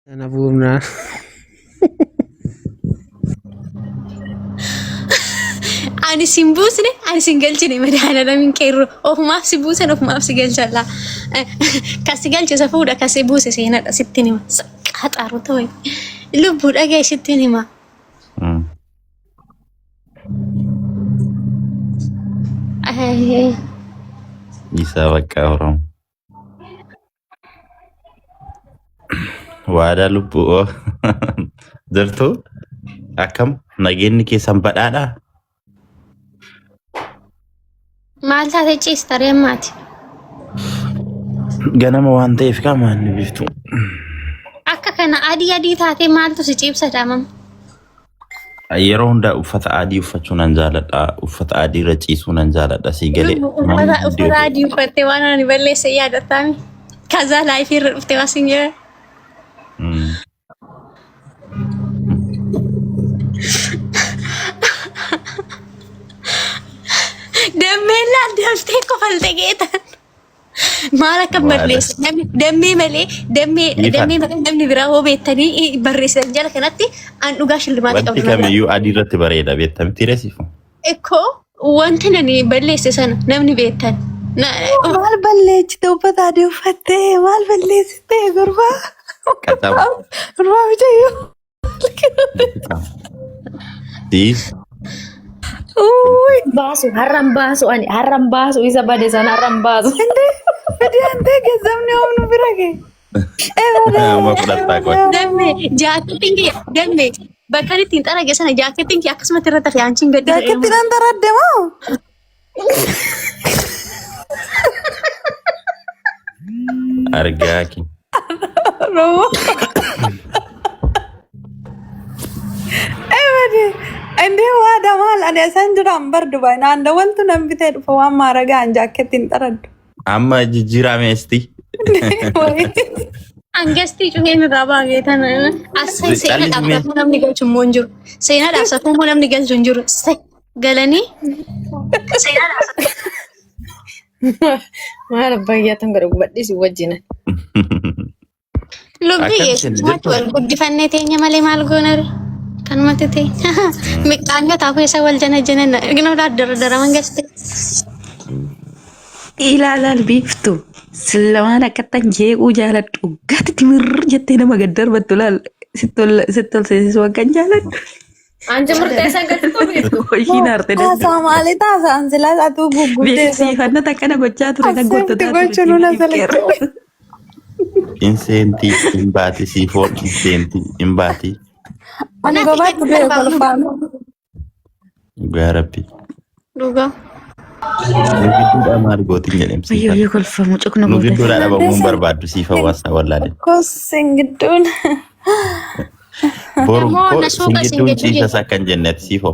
Sana buumnaa. Ani simbusne ani singalchine madana lamin qeerro ofumaaf si buusan ofumaaf si galchalla kasi galche sa fuudha kasi buuse seenadha sitti nima qaxaru ta'e lubbu dhagee sitti nima Isa bakka Oromoo waadaa lubbuu jirtu akkam nageenyi keessan badhaadha. maal taate ciistaree maati Ganama waan ta'eef qaamaan ni biftu. akka kana adii taate maaltu si ciibsata mam Yeroo hundaa uffata adii uffachuun nan jaaladha. Uffata adii irra ciisuu nan jaaladha. Si galee uffata adii uffattee waan ani balleesse yaadattaami kaza laayifii irra dhuftee waan sin jira Dammeella daftee kofalte geetan maal akka barreesse dammee malee namni biraa hoo beektanii barreessan jala kanatti an dhugaa shillimaati wanti qabdu kamiyyuu adii irratti bareeda beektamti reesifu. ekkoo wanti nani balleesse sana namni beektan maal balleessite uffata adii uffattee maal balleessite gurbaa Qaxaba. gurbaa bijayyoo Siis Basu, haram basu, ani haram basu, isa bade sana haram basu. Fedi ante gezamni omnu birage nama fudhataa qofa. dammee jaaketiin kiyya dammee bakka ittiin xarage sana jaaketiin kiyya akkasumatti irratti hafe aanchiin gaddi jaketti nan taraddemoo Argaa ki. romo Fedi ende waada maal ani asan duraan bardu baay'ina anda wantu nan bitee dhufa waan maaragaan jaakettiin taraddu Amma jijjiirame esti. Angestii cufee irraa baageetan asii seenaa dhaabsatuu namni galchu immoo hin jiru. Seenaa dhaabsatuu immoo namni galchu hin jiru. Galanii seenaa dhaabsatuu. Maal baay'atan gara gubadhisi wajjina. Lubbi yeessumaatti wal guddifannee teenya malee maal goonar kan mati ta'e. Miqaan gataa keessa wal jana janana. Igna daraman gaste. ilaalal biiftu sillamaan akkattan jeequu jaaladhu gati timirri jettee nama gaddarbattu laal sittol seesisu akkan jaaladhu. Anja murteessan gadi tubitu. Hojiin arte Taasaa maali taasaan silaa atuu gugguddee beeksifannaa akkana gochaa ture kan Asirratti gochuun una salatti. Inseentii imbaati siifoon inseentii imbaati. Ani gobaatti bee kolfaan. Dhugaa rabbi. Dhugaa. Gidduudha maal gootiin jedhamsi. Wayyoo kolfamu cukna Nu gidduudha dhabamuun barbaaddu siifa waasa wallaale. Kosin gidduun. Boru Namoota ko suuqa singidduun singidduun ciisa sakkan jennetti siifoo.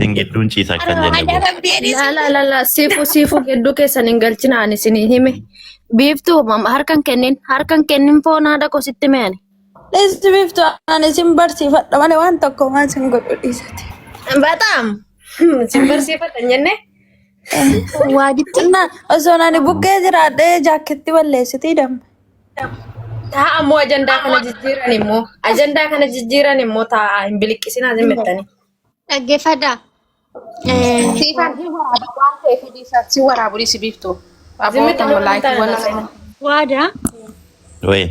Singidduun ciisa akkan jenne boru. La sifu geddu keessan hin galchina ani isinii hime. Biiftu harkan kennin foon haadha kositti meeni. Dheessi biiftu ani sin barsiifadha malee waan tokko waan sin godhu dhiisati. Bataam. Sin barsiifatan jenne. Waa ditti. Osoo ani buqqee jiraadhee jaaketti balleessitii dambe. Taa ammoo ajandaa kana jijjiiran immoo taa hin biliqqisinaa zimmettani. Dhaggeeffadhaa. Siifan hin waraaba waan ta'eef si waraabu si biiftu. Waadaa. Wee.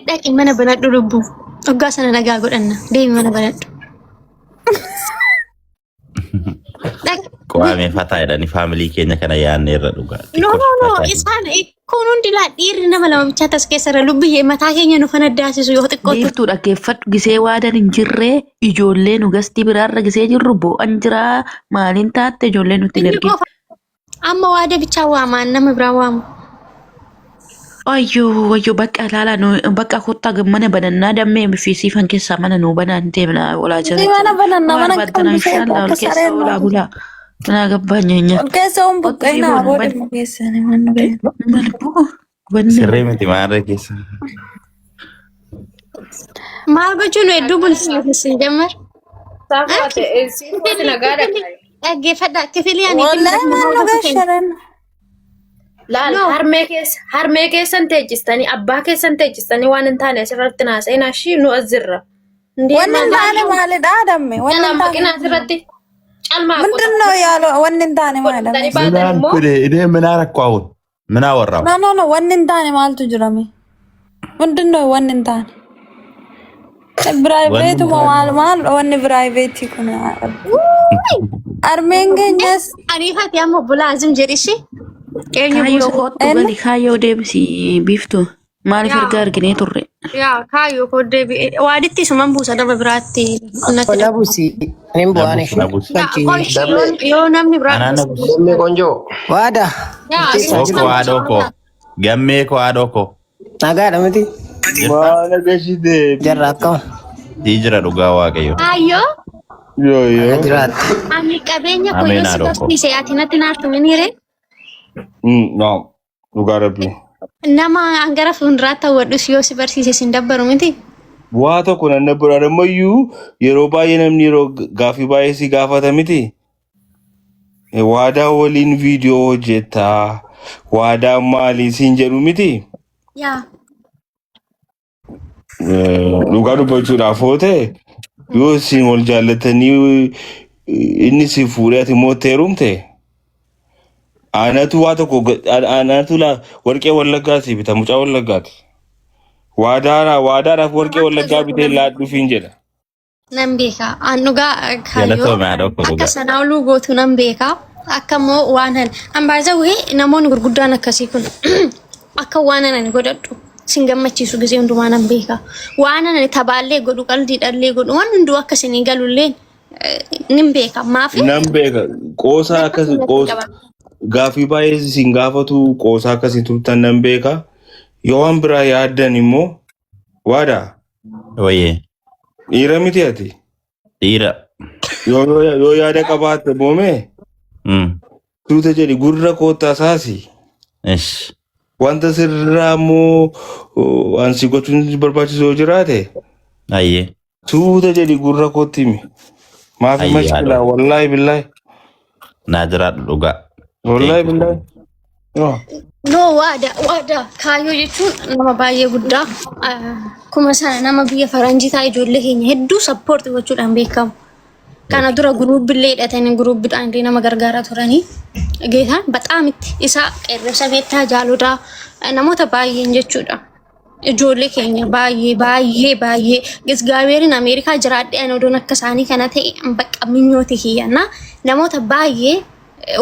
Dhaqi mana banadhu lubbuu. Dhuggaa sana nagaa godhanna. Deemi mana banadhu. Qo'amee fataa jedhanii faamilii keenya kana yaadne irra dhugaa. No. Isaan kun hundi dhiirri nama lama bichaa tas keessarra lubbiyyee mataa keenya nu fanaddaasisu yoo xiqqootu. Biiftuu dhaggeeffadhu gisee waadan hin jirree ijoollee nu gastii biraarra gisee jirru bo'an jiraa maaliin taatte ijoollee nutti hin ergine. Amma waada bichaa waamaan nama biraa waamu. Wayyoo bakka ilaalaa bakka kottaa gammana banannaa dammee fi siifan keessaa mana nuu banaan deemna olaa jira. Mana banannaa mana qalbisee akka sareen olaa bulaa. Mana gabbaa nyaanya. Keessa on buqqeenaa booda geessanii mannu beeku. Malbuu. Sirree miti maarree keessa. Maal gochuun hedduu bulchiinsa jammar. Dhaggeeffadhaa Dhaggeeffadhaa kifilii ani. Wallahi mannu gaasharan. Laal harmee keessan teechistanii abbaa keessan teechistanii waan hin taane asirratti naasa'inaa shi nu azirra. Wanni hin taane maalidha Adamme? Wanni hin taane asirratti calmaa ምንድን ነው ያለው? wanni hin taane maalidha? Idee minaa rakkoo hawun minaa warraa. No, wanni hin taane maaltu jirame? ምንድን ነው wanni hin taane? Private maal wanni private kun armeen keenyas Ani fati ammo bulazim jedhishi. Kaayoo kootu gali kaayoo deebisi biiftu maaliif erga arginee turre. Yaa kaayoo kodde waaditti suman buusa daba biraatti. Kona busi nin bu'aan Yoo namni biraatti. Gammee konjoo waada Oko haadhoko gammee ko haadhoko. nagaadha miti Mana gashite. jarra akkam Jijira dhugaa waaqayyo. Kaayoo Yo. jiraatti ani qabeenya Ameen koyyoo si haadhoko. barsiise ati natti naaftu miniire. No. Dhugaa rabbi. Nama angara fuulduraa ta'uudhus yoo si barsiise sin dabbaru miti. Waa tokko nan bira ammayyuu yeroo baay'ee namni yeroo gaaffii baay'ee si gaafata miti. Waadaa waliin viidiyoo hojjetaa. Waadaa maalii siin jedhu miti. Yaa. Dhugaa dubbachuudhaaf yoo ta'e yoo isin wal jaallatanii inni si fuudhee ati immoo heerumte. Anatu waa tokko anatu warqee wallaggaati bita mucaa wallaggaati. Waadaadhaaf warqee wallaggaa bitee laadhuufiin jedha. Nan beekaa. An dhugaa Galatoome haadhoko akka dhugaa. sanaa oluu gootu nan beekaa. Akka immoo waan ambaazawee namoonni gurguddaan akkasii kun akka waan ani godhadhu sin gammachiisu gisee hundumaa nan beekaa. Waan ani tabaallee godhu qaldiidhallee godhu waan hunduu akka isinii galullee nin beeka. Maafi Nan beeka qoosaa akkasii gaaffii baay'ee isin gaafatu qoosaa akkasii turtan nan beeka. Yoo waan biraa yaaddan immoo waadaa Wayye dhiira miti ati. dhiira. Yoo yaada qabaatte boomee tuuta jedhi gurra koottaa saasi. Ish. Wanta sirraa immoo waan si gochuun barbaachisu yoo jiraate Ayyee. tuuta jedhi gurra kootti himi. Maafi Ayyaa mashkilaa dha. wallaahi billaahi. Naa jiraadhu dhugaa. Wallaahi billaahi. Yoo. no waada kaayyoo jechuun nama baay'ee guddaa kuma sana nama biyya faranjii ta'a ijoollee keenya hedduu sappoorti gochuudhaan beekamu. Kana dura guruubbillee hidhatanii guruubbiidhaan nama gargaaraa turanii geetaan baxaamitti isaa qeerransa beektaa jaalotaa namoota baay'een jechuudha. Ijoollee keenya baay'ee gisgaabeeriin Ameerikaa jiraadhee ani odoon akka isaanii kana ta'e bakka minyooti kiyyanna namoota baay'ee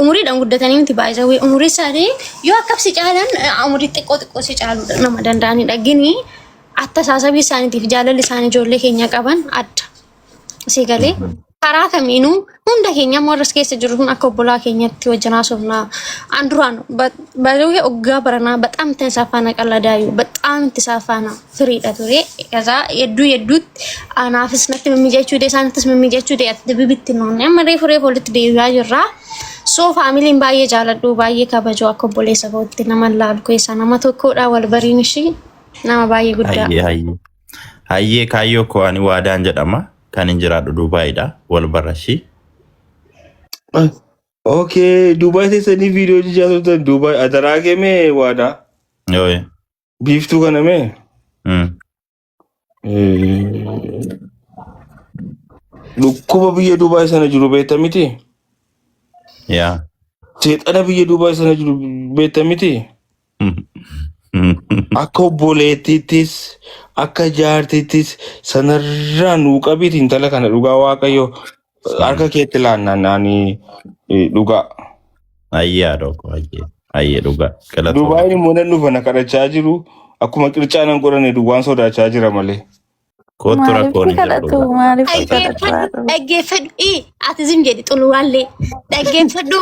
umuriidhaan guddatanii miti baay'ee umurii isaanii yoo akkabsi caalan umurii xiqqoo si caaludha nama danda'anidha. Gini attasaasabii isaaniitiif jaalalli isaanii ijoollee keenya qaban adda. Si galee karaa kamiinuu hunda keenya warras keessa jiru kun akka obbolaa keenyatti wajjin haasofnaa. An duraan baay'ee oggaa baranaa በጣም ተንሳፋና ቀላዳዩ በጣም ተሳፋና ፍሪዳ ቱሬ ከዛ የዱት አናፍስ ነት የሚጀቹ ደሳንትስ የሚጀቹ ደያት ድብብት ነው እና መሬ ፍሬ ፖለቲ ደዩ ያጅራ ሶ ፋሚሊን ባየ ጃለዱ ባየ ከበጆ አኮ ቦሌ ሰቦት ነመላል ኮይሳ ነመቶ ኮዳ ወልበሪን እሺ ነማ ባየ ጉዳ Hayyee kaayyoo koo ani waadaan jedhama. Kan hin jiraadhu Dubaayidha. Wal barashi. Okay, Dubai teessanii viidiyoo jijjiiraa turtan Dubai adaraa keemee waadaa Yooye. biiftuu kana mee dhukkuba biyya Dubai sana jiru beekta miti? Yaa. Seexana biyya Dubai sana jiru beekta miti? Akka obboleettiittis akka jaartittis sanarraa nuu qabiiti intala kana dhugaa waaqayyo harka keetti laannaanii dhugaa. Hayyee haadhoko hayyee dhugaa. Dubaay immoo nan dhufa na kadhachaa jiru akkuma qircaa nan godhane duwwaan sodaachaa jira malee. Kottu rakkoon hin kadhatu jiru. maaliif kadhatu? dhaggeeffadhu ati zim jedhi xuluwaallee dhaggeeffadhu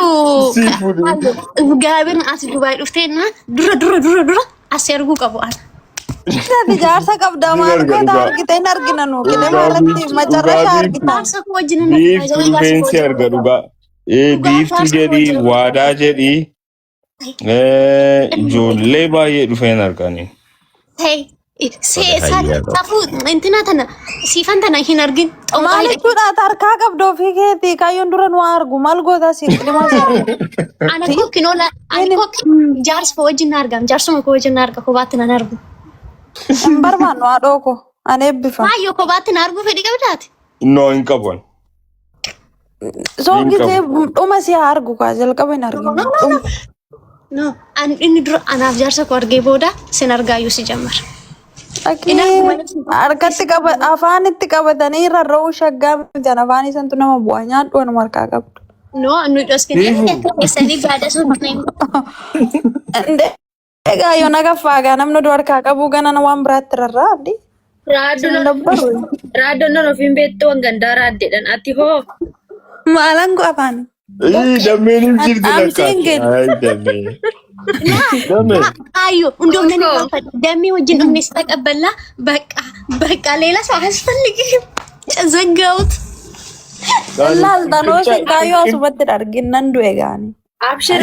gaabin ati Dubaay dhufteenna dura as erguu qabu ana. Ati jaarsa qabda maal goota argite hin argina nu kide maalatti macarrashaa argita. Jaarsa koo wajjin Biiftuu rifeensi arga dhugaa. Biiftuu jedhii waadaa jedhii ijoollee baay'ee dhufeen arganii. Ta'e safu intina tana sifan tana hin argin Maal jechuudha harkaa qabdoo fi keetii kaayyoon dura nu argu maal goota si qilima isaa. ana kokkinola ani kokki jars fo wajin argam jarsuma ko wajin arga ko baatti nan argu Barbaannu haadhoo ko ani eebbifa. maayo ko baatti nan argu fedhi qabdaati No, hin qaban. Soo gisee dhuma si argu kaa jalqaba hin arginu. no an inni dura anaaf jarsa ko argee booda sin argaayyuu si jammar Harkatti qaba afaanitti qabatanii rarra'uu shaggaa mijan afaan isantu nama bu'aa nyaadhu anuma harkaa qabdu. no nu dhoskin keessanii gaada sun Egaa yoo naga faagaa namni du harkaa qabu ganana waan biraatti rarraa addi. Raaddoon nan ofiin beektu waan gandaa raaddeedhaan ati hoo. Maalan go afaan. Dammeen hin jirti I'm single. dammeen. Dammeen. ayo undom nani kafa dami wajin umnis taqabbala በቃ ሌላ ሰው አያስፈልግም ዘጋውት Laal danoo sin kaayyoo asumatti arginnan du'e gaani. Abshir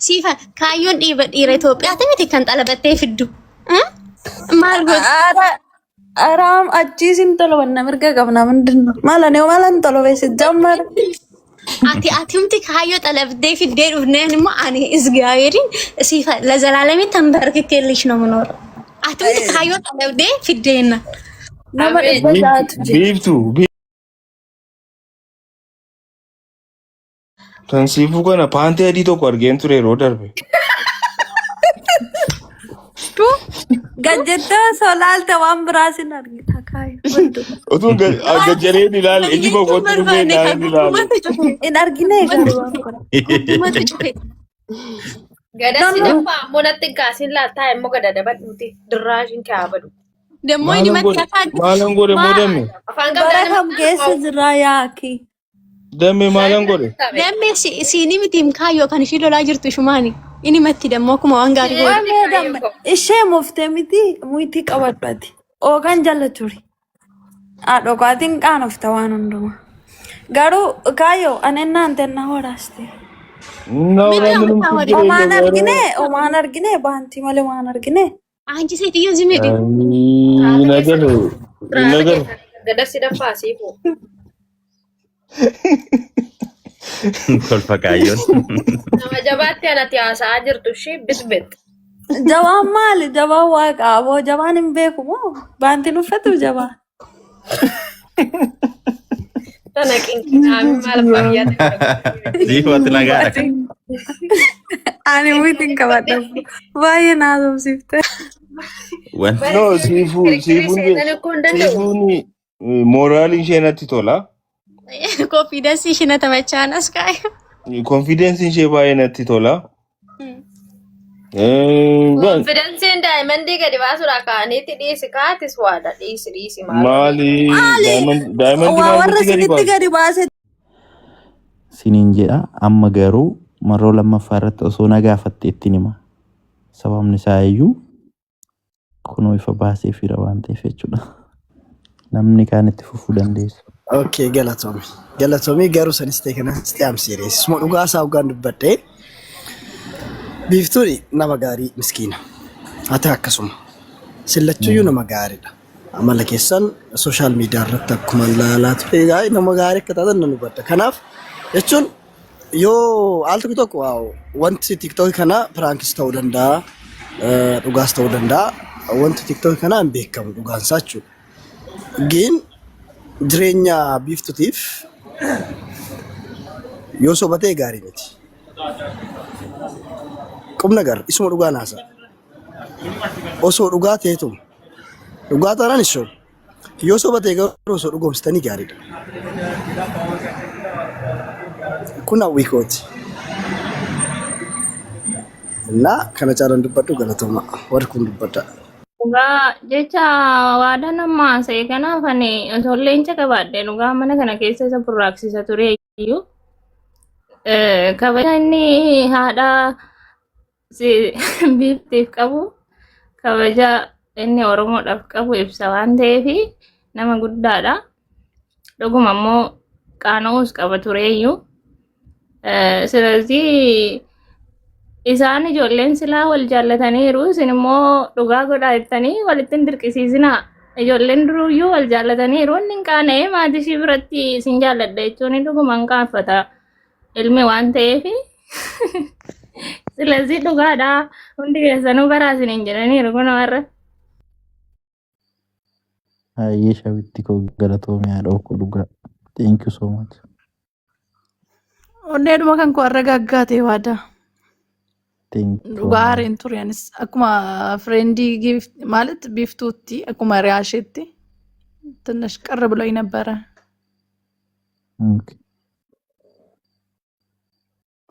ሲፈን ካዮን ዲረ ኢትዮጵያት miti kan xalabattee fiddu maal godha Araam achiisin tolbanna mirga qabna ምንድን ነው ማለት ነው ማለት tolo beesi jammar. ati humti kaayyo xalabdee fiddee dhufneen immoo ani isgaaweerin sifa ለዘላለሜ ተንበርክኬልሽ ነው የምኖረው ati humti kaayyo xalabdee fiddeenna Nama dhibba jaatu. Biiftuu. Tansiifuu kana paantii adii tokko argeen ture yeroo darbe. Gajjettee osoo laalte waan biraa sin argita kaayyoo. Otuun gajjareen ilaale iji boqotu dhufee naan ilaale. In argine gadasi dafa monatti kaasin laataa immoo gada dabadhuuti dirraashin kaabadu. ደግሞ እኔ መጣፋት Maalan godhe moo damme? Afaan bara kam keessa jira yaaki. Damme maalan godhe? ደሜ ሲኒ ምቲም ካዮ kan ishii lolaa jirtu shumaani inni matti dammoo akkuma waan gaarii godhe Ishee muftee miti muitii qabadhati. Ookan jala turi. Dhokaatiin qaanofta waan hundumaa. Garuu kaayyoo anennaan tennaa hodhaaste. Omaan argine baantii malee waan argine. አንቺ ሴትዮ ዝም በይ ነገር gadasi dafa siifu. kolfa kaayyoon. Nama jabaatti anati haasaa jirtu shi bitbit. Jawaan maali? Jawaan waaqa aboo jawaan hin beeku moo baantiin uffatu jawaan. Tana qinqinaami maal fayyada. Siifatu nagaadha. Ani wiitiin qabadha. Baay'ee naasofsiifte. No, siifuun mooraalii ishee natti tola. ኮንፊደንስ ishee ተመቻናስ ካዮ Konfidensi ishee baay'ee natti tola. Konfidensiin daa'imman gadi baasuudha kaaniitti dhiisi kaatis waada dhiisi maal. Maali? Waa warra sinitti gadi baase. Siniin jedha amma garuu marroo lammaffaa irratti osoo na gaafatte ittiin hima. Sababni isaa iyyuu kunoo ifa baasee fira waan ta'eef jechuudha. Namni kaan itti fufuu dandeessu. Okay, galatoomii garuu sanis ta'e kanas ta'e am serious. Suma dhugaa isaa ugaan dubbadhee biiftuun nama gaarii miskiina. Haa ta'u akkasuma sillachuyyuu nama gaariidha. Amala keessan sooshaal miidiyaa irratti akkuma ilaalaa ture nama gaarii akka taatan nan hubadha. Kanaaf jechuun yoo al tokko wanti tiktookii kana pirankis ta'uu danda'a, dhugaas ta'uu danda'a. Wanti tiktookii kana hin beekamu dhugaan isaa jechuudha. Giin jireenya biiftuutiif yoo sobatee gaarii miti. Qubna gar isuma dhugaa naasa. Osoo dhugaa ta'eetu dhugaa taanaan ishoo yoo sobatee garuu osoo dhugoomsitanii gaariidha. Kun hawwikooti. Innaa kana caalaan dubbadhu galatooma warri kun dubbadha. Dhugaa jecha waada namaa ta'e kanaaf ani ijoollee hin qabaadhe dhugaa mana kana keessa isa burraaqsisa ture iyyuu kabaja inni haadha biiftiif qabu kabaja inni Oromoodhaaf qabu ibsa waan ta'eef nama guddaadha. Dhuguma immoo qaana'uus qaba ture iyyuu ስለዚህ isaan ijoolleen silaa wal jaallataniiru isin immoo dhugaa godhaa jettanii walitti hin dirqisiisinaa. Ijoolleen duruyyuu wal jaallataniiru inni hin qaana'ee maatii ishii biratti isin jaalladha jechuun dhuguma hin qaanfata ilmi waan ta'eef. Silasi dhugaadha hundi keessanuu baraa isin hin jedhaniiru kun warra. Hayyee shabitti koo galatoomii haadha okko dhugaa. Thank you so much. Onneedhuma kan koo har'a gaggaatee waadaa. Thank you. Dhugaa haariin ture anis akkuma friendii ማለት ቢፍቱቲ akkuma riyaasheetti ትንሽ ቀር ብሎኝ ነበረ። Okay.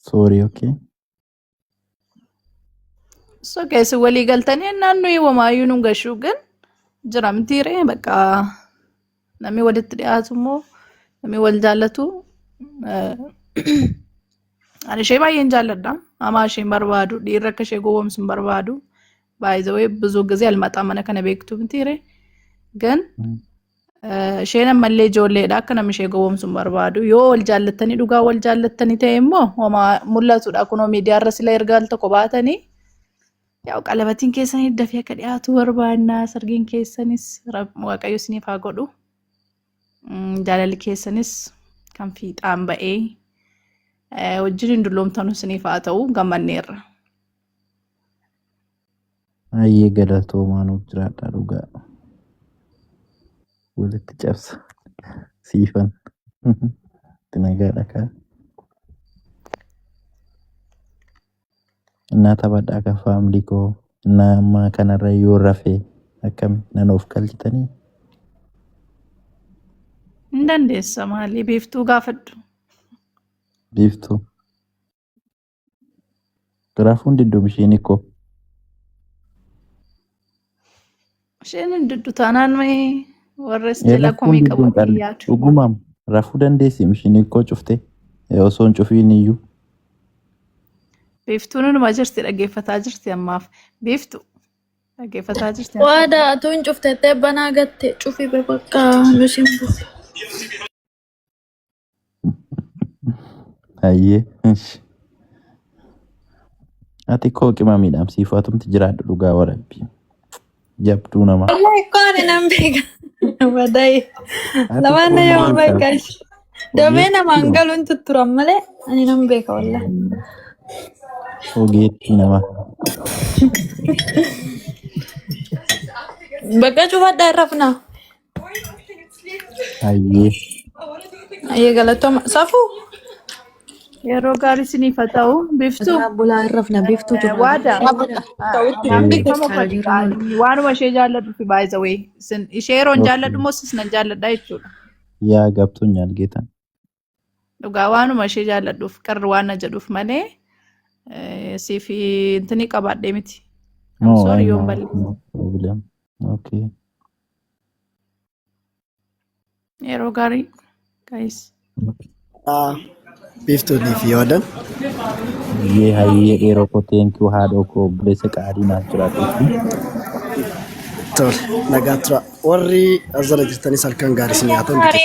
Sorry, okay. So keessa walii galtanii naannoo wamaayyuu nu gashuu ግን jiramtiire በቃ namni walitti dhiyaatu immoo namni wal jaallatu ani ishee baay'een jaalladha amaa isheen barbaadu dhiirri akka ishee gowwoomsu hin barbaadu by the way ብዙ ጊዜ አልመጣም mana kana beektu mitiire ግን isheen ammallee ijoolleedha akka namni ishee gowwoomsu hin barbaadu yoo wal jaallattanii dhugaa wal jaallattanii ta'e immoo homaa mul'atudha kunoo miidiyaa irra sila ergaal tokko baatanii yaa'u qalabatiin keessanii dafee akka dhiyaatu barbaannaa sargiin keessanis waaqayyo isiniif haa godhu jaalalli keessanis kan fiixaan ba'ee wajjin dulloomtanu isiniif haa ta'u gammanneerra. Hayyee galatoomaa nuuf jiraadha dhugaa. Walitti cabsa. Siifan. Itti nagaadha kaa. Innaa taphadhaa akka faamilii koo innaa ammaa kanarra yoo rafee akkami nan of galchitanii. Hin dandeessa maalii biiftuu gaafadhu. Biiftuu. Garaafuun didduu bishiin ikkoo. Isheen hin diddu taanaan mee warra istila komii qabu yaadu. Dhugumaam rafuu dandeessi bishiin ikkoo cuftee osoo hin cufiin iyyuu. Biiftuun numa jirti dhaggeeffataa jirti ammaaf. Biiftuu dhaggeeffataa jirti. Waadaa atuun cuftettee banaa gatte cufii bakka nusin buuse. Hayyee. Ati koo qima miidhamsiifatumti jiraadhu dhugaa warabbii. Jabduu nama. Wallahi kooni nan beeka. Wadai. Lamaan yoo beeka. Damee namaan galuun tutturan malee ani nan beeka wallahi. Ogeetti nama. Bakka cufadhaa irra funaa. Hayyee. Ayyee galatooma. Safuu. Yeroo gaarii isiniif haa ta'u biiftuu. Bulaa irra funaa biiftuu jiru. Waadaa. Waanuma ishee jaalladhu fi by the way ishee yeroo hin jaalladhu moo sis nan jaalladha jechuudha. Yaa gabtuun nyaalgeetan. Dhugaa waanuma ishee jaalladhuuf qarri waan na jedhuuf malee siifi intini qabaadhee miti. I'm sorry yoon balleesse. No problem. Okay. Yeroo gaarii guys. Biiftuunii fi yoodan. Yee hayyee dheeroo koo teenkii haadhoo koo obboleessa qaarii naaf jiraatuufi. Tole nagaa tura warri asirra jirtanis halkan gaarii isin nyaatan biqiltu.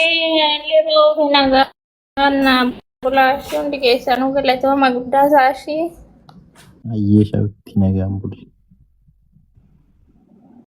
Yeroo nagaa bulaashuun keessanuu galatooma guddaa isaashii. Hayyee shabitti nagaan buli.